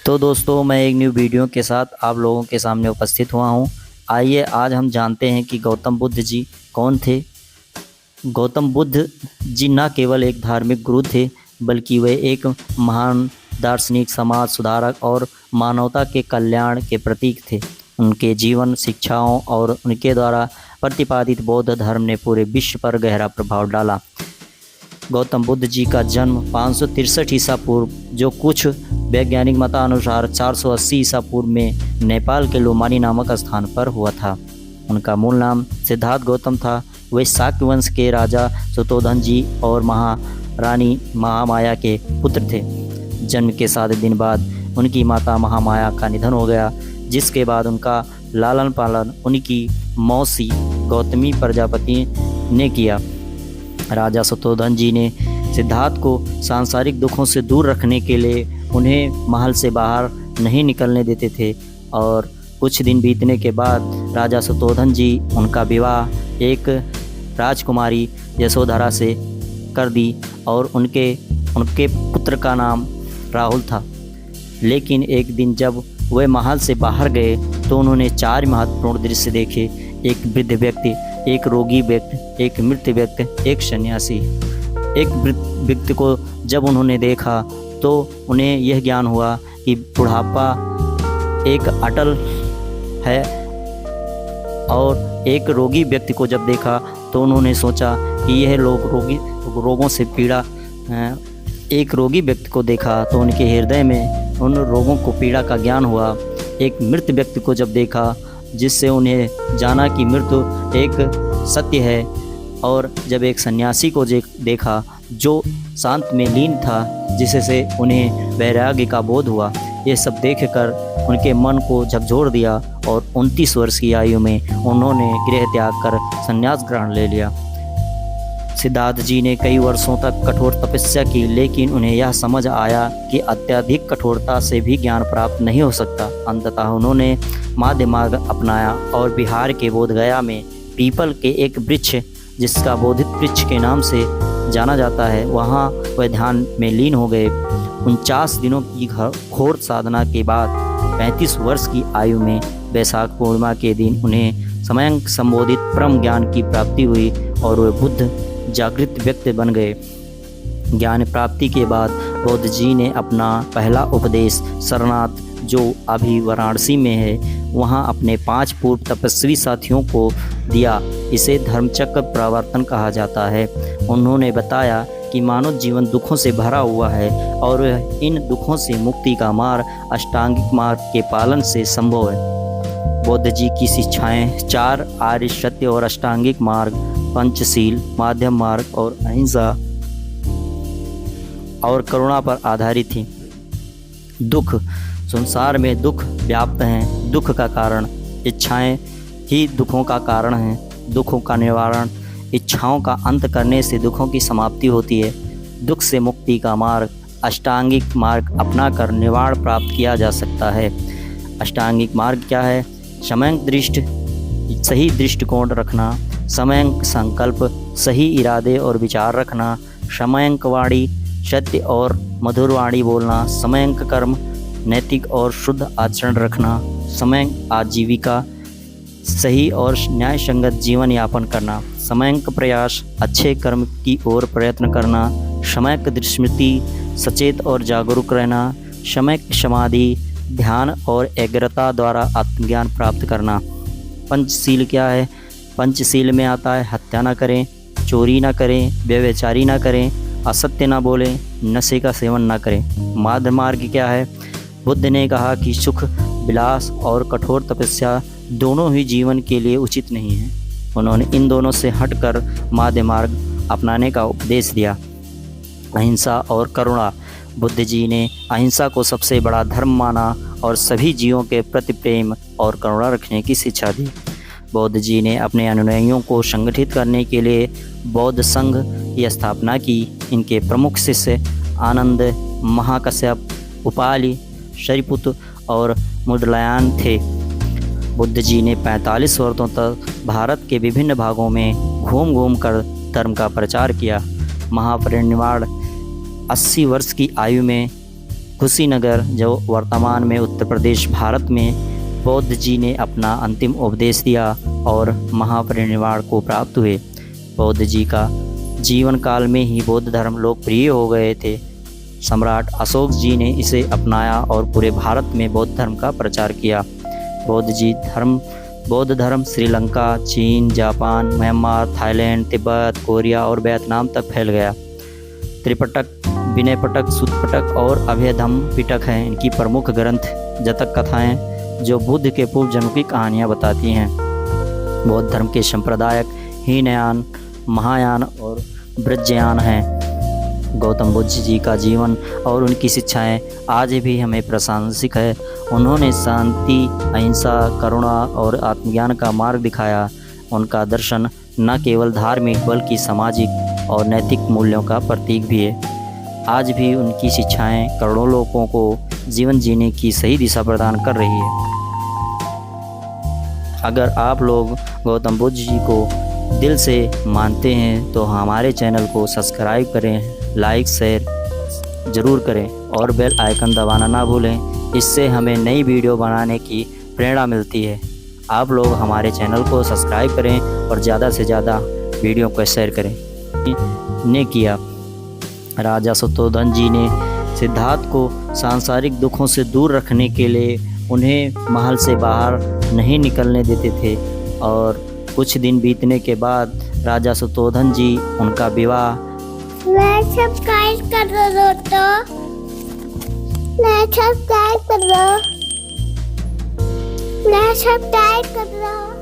तो दोस्तों, मैं एक न्यू वीडियो के साथ आप लोगों के सामने उपस्थित हुआ हूँ। आइए आज हम जानते हैं कि गौतम बुद्ध जी कौन थे। गौतम बुद्ध जी न केवल एक धार्मिक गुरु थे, बल्कि वे एक महान दार्शनिक, समाज सुधारक और मानवता के कल्याण के प्रतीक थे। उनके जीवन, शिक्षाओं और उनके द्वारा प्रतिपादित बौद्ध धर्म ने पूरे विश्व पर गहरा प्रभाव डाला। गौतम बुद्ध जी का जन्म 563 ईसा पूर्व, जो कुछ वैज्ञानिक मतानुसार 480 ईसा पूर्व में नेपाल के लुम्बिनी नामक स्थान पर हुआ था। उनका मूल नाम सिद्धार्थ गौतम था। वे शाक्य वंश के राजा सुतोधन जी और महारानी महामाया के पुत्र थे। जन्म के 7 दिन बाद उनकी माता महामाया का निधन हो गया, जिसके बाद उनका लालन पालन उनकी मौसी गौतमी प्रजापति ने किया। राजा सुतोधन जी ने सिद्धार्थ को सांसारिक दुखों से दूर रखने के लिए उन्हें महल से बाहर नहीं निकलने देते थे, और कुछ दिन बीतने के बाद राजा सुतोधन जी उनका विवाह एक राजकुमारी यशोधरा से कर दी और उनके पुत्र का नाम राहुल था। लेकिन एक दिन जब वे महल से बाहर गए तो उन्होंने 4 महत्वपूर्ण दृश्य देखे। एक वृद्ध व्यक्ति, एक रोगी व्यक्ति, एक मृत व्यक्ति, एक सन्यासी। एक वृद्ध व्यक्ति को जब उन्होंने देखा तो उन्हें यह ज्ञान हुआ कि बुढ़ापा एक अटल है, और एक रोगी व्यक्ति को जब देखा तो उन्होंने सोचा कि यह लोग रोगों से पीड़ा। एक रोगी व्यक्ति को देखा तो उनके हृदय में उन रोगों को पीड़ा का ज्ञान हुआ। एक मृत व्यक्ति को जब देखा, जिससे उन्हें जाना कि मृत्यु एक सत्य है। और जब एक सन्यासी को देखा जो शांत में लीन था, जिससे उन्हें वैराग्य का बोध हुआ। ये सब देखकर उनके मन को झकझोर दिया और 29 वर्ष की आयु में उन्होंने गृह त्याग कर संन्यास ग्रहण ले लिया। सिद्धार्थ जी ने कई वर्षों तक कठोर तपस्या की, लेकिन उन्हें यह समझ आया कि अत्यधिक कठोरता से भी ज्ञान प्राप्त नहीं हो सकता। अंततः उन्होंने माध्य मार्ग अपनाया और बिहार के बोधगया में पीपल के एक वृक्ष, जिसका बोधित वृक्ष के नाम से जाना जाता है, वहाँ वह ध्यान में लीन हो गए। 49 दिनों की घोर साधना के बाद 35 वर्ष की आयु में वैशाख पूर्णिमा के दिन उन्हें समयंक संबोधित परम ज्ञान की प्राप्ति हुई और वे बुद्ध जागृत व्यक्ति बन गए। ज्ञान प्राप्ति के बाद बुद्ध जी ने अपना पहला उपदेश सरनाथ, जो अभी वाराणसी में है, वहाँ अपने 5 पूर्व तपस्वी साथियों को दिया। इसे धर्मचक्र प्रवर्तन कहा जाता है। उन्होंने बताया कि मानव जीवन दुखों से भरा हुआ है और इन दुखों से मुक्ति का मार्ग अष्टांगिक मार्ग के पालन से संभव है। बुद्ध जी की शिक्षाएं 4 आर्य सत्य और अष्टांगिक मार्ग, पंचशील, माध्यम मार्ग और अहिंसा और करुणा पर आधारित थी। दुख, संसार में दुख व्याप्त हैं। दुख का कारण इच्छाएं ही दुखों का कारण हैं। दुखों का निवारण, इच्छाओं का अंत करने से दुखों की समाप्ति होती है। दुख से मुक्ति का मार्ग अष्टांगिक मार्ग अपनाकर निवारण प्राप्त किया जा सकता है। अष्टांगिक मार्ग क्या है? समयंक दृष्टि, सही दृष्टिकोण रखना, समयंक संकल्प, सही इरादे और विचार रखना, समयंक वाणी, सत्य और मधुर वाणी बोलना, समयंक कर्म, नैतिक और शुद्ध आचरण रखना, समयंक आजीविका, सही और न्याय संगत जीवन यापन करना, समयंक प्रयास, अच्छे कर्म की ओर प्रयत्न करना, समयंक दृष्टि, सचेत और जागरूक रहना, समयंक समाधि, ध्यान और एकाग्रता द्वारा आत्मज्ञान प्राप्त करना। पंचशील क्या है? पंचशील में आता है हत्या ना करें, चोरी ना करें, व्यभिचारी ना करें, असत्य ना बोलें, नशे का सेवन ना करें। माध्य मार्ग क्या है? बुद्ध ने कहा कि सुख, विलास और कठोर तपस्या दोनों ही जीवन के लिए उचित नहीं है। उन्होंने इन दोनों से हटकर माध्य मार्ग अपनाने का उपदेश दिया। अहिंसा और करुणा, बुद्ध जी ने अहिंसा को सबसे बड़ा धर्म माना और सभी जीवों के प्रति प्रेम और करुणा रखने की शिक्षा दी। बुद्ध जी ने अपने अनुयायियों को संगठित करने के लिए बौद्ध संघ की स्थापना की। इनके प्रमुख शिष्य आनंद, महाकश्यप, उपाली, शरीपुत्र और मुडलायन थे। बुद्ध जी ने 45 वर्षों तक भारत के विभिन्न भागों में घूम कर धर्म का प्रचार किया। महापरिनिर्वाण 80 वर्ष की आयु में कुशीनगर, जो वर्तमान में उत्तर प्रदेश भारत में, बौद्ध जी ने अपना अंतिम उपदेश दिया और महापरिनिर्वाण को प्राप्त हुए। बौद्ध जी का जीवन काल में ही बौद्ध धर्म लोकप्रिय हो गए थे। सम्राट अशोक जी ने इसे अपनाया और पूरे भारत में बौद्ध धर्म का प्रचार किया। बौद्ध धर्म श्रीलंका, चीन, Japan, Myanmar, Thailand, Tibet, Korea और वियतनाम तक फैल गया। त्रिपिटक, विनय पिटक, सुत्त पिटक और अभयधम्म पिटक हैं इनकी प्रमुख ग्रंथ। जातक कथाएं जो बुद्ध के पूर्व जन्म की कहानियाँ बताती हैं। बौद्ध धर्म के संप्रदायक हीनयान, महायान और वज्रयान हैं। गौतम बुद्ध जी का जीवन और उनकी शिक्षाएं आज भी हमें प्रासंगिक है। उन्होंने शांति, अहिंसा, करुणा और आत्मज्ञान का मार्ग दिखाया। उनका दर्शन न केवल धार्मिक बल्कि सामाजिक और नैतिक मूल्यों का प्रतीक भी है। आज भी उनकी शिक्षाएं करोड़ों लोगों को जीवन जीने की सही दिशा प्रदान कर रही है। अगर आप लोग गौतम बुद्ध जी को दिल से मानते हैं तो हमारे चैनल को सब्सक्राइब करें, लाइक शेयर ज़रूर करें और बेल आइकन दबाना ना भूलें। इससे हमें नई वीडियो बनाने की प्रेरणा मिलती है। आप लोग हमारे चैनल को सब्सक्राइब करें और ज़्यादा से ज़्यादा वीडियो को शेयर करें। ने किया। राजा शुद्धोधन जी ने सिद्धार्थ को सांसारिक दुखों से दूर रखने के लिए उन्हें महल से बाहर नहीं निकलने देते थे और कुछ दिन बीतने के बाद राजा शुद्धोधन जी उनका विवाह सब्सक्राइब कर दो।